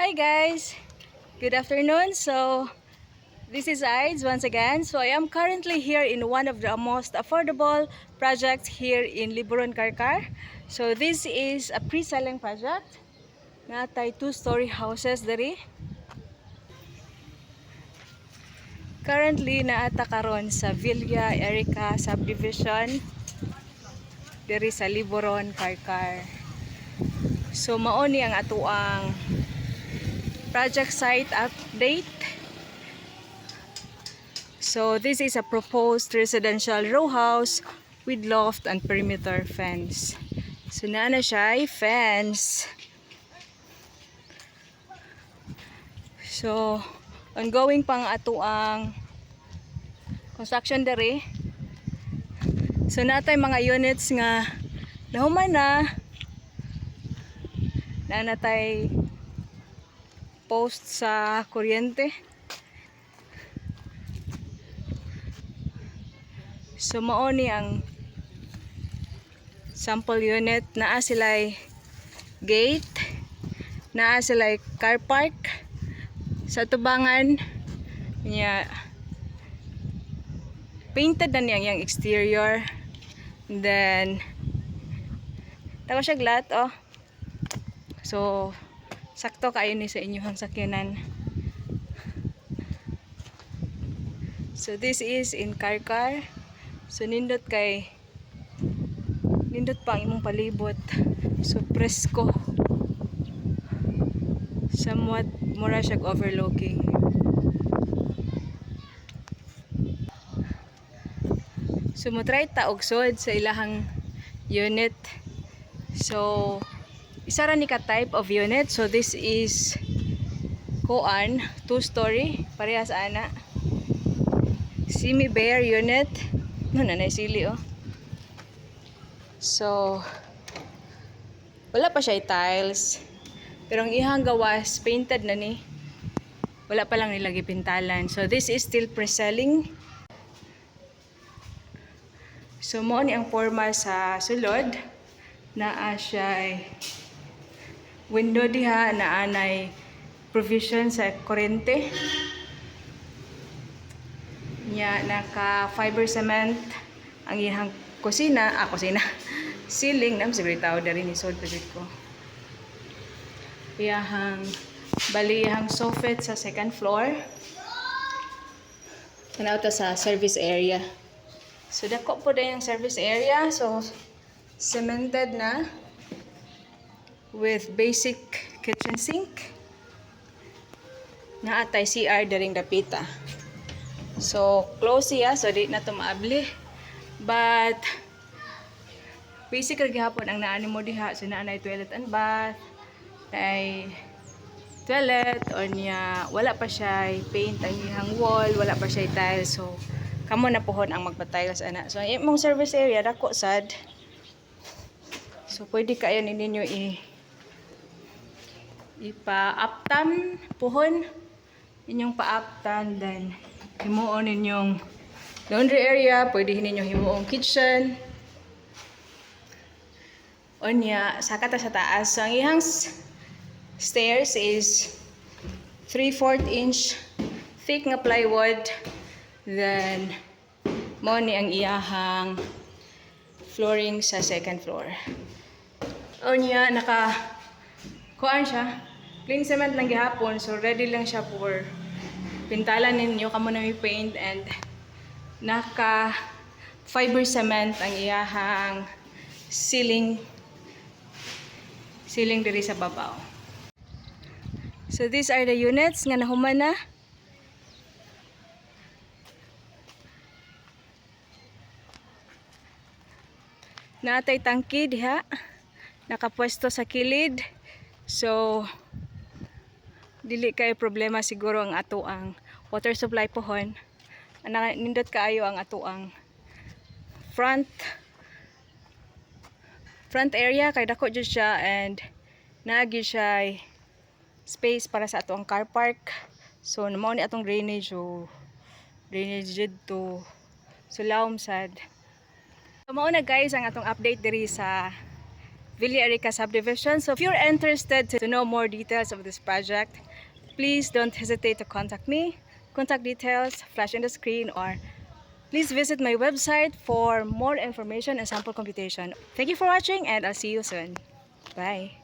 Hi guys, good afternoon. This is Aids once again. I am currently here in one of the most affordable projects here in Liburon, Karkar. This is a pre-selling project. Natay two-story houses diri. Currently naata karon sa Villa Erica subdivision diri sa Liburon, Karkar. Mao ni ang atuang project site update. This is a proposed residential row house with loft and perimeter fence. Naa na siya ay fence. Ongoing pang atuang construction dere. Natay mga units nga nahuman na natay post sa kuryente. Mao ni ang sample unit. Naa sila'y gate, naa sila'y car park sa tubangan niya. Painted na niyang exterior. Then tawa siya glat sakto kayo ni sa inyong sakyanan. This is in Karkar. Nindot pa ang imong palibot. Presko. Somewhat mura siya overlooking. Mutry ta og sud sa ilahang unit. Isa ra ni ka type of unit. This is kuan, two-story, parehas ana. Semi-bare unit. Nanay sili wala pa siya tiles. Pero ang ihang gawas painted na ni. Wala pa lang nilagay pintalan. This is still pre-selling. Mao ni ang forma sa sulod. Naa siya window diha, naa nay provision sa kuryente. Naka fiber cement ang ihang kusina, ceiling nam siguro tao dari ni sod pagit ko. Balihang soffit sa second floor. Tanaw ta sa service area. Dako po na yung service area. Cemented na with basic kitchen sink. Naatay CR daring dapita. Close siya, di na ito maabli. But basic gihapon ang naani mo diha. Naanay toilet and bath, ay toilet, o niya wala pa siya paint ang ihang wall, wala pa siya tiles. Kamo na pohon ang magpa-tiles ana. Ang imong service area dako sad. Pwede kayo ninyo ipa-uptan pohon. Inyong pa-uptan, then himuon ninyong laundry area, pwede ninyo himuong kitchen. Onya, sakata sa taas. Ang ihang stairs is 3/4 inch thick nga plywood. Then mo ni ang iyahang flooring sa second floor. Onya, kuan siya. Plain cement lang gihapon, ready lang siya for pintalan ninyo. Kamo na may paint, and naka fiber cement ang iyahang ceiling diri sa babaw. These are the units nga nahuman na. Naatay tangki diha, nakapwesto sa kilid. Dili kay problema siguro ang atoang water supply pohon. Nindot kaayo ang atoang front area kay dako jud siya, and naagi siya space para sa atoang car park. Mao ni atong drainage dito. Lawom sad. Mao na guys ang atong update diri sa Villa Arica subdivision. So if you're interested to know more details of this project, please don't hesitate to contact me. Contact details flash on the screen, or please visit my website for more information and sample computation. Thank you for watching, and I'll see you soon. Bye.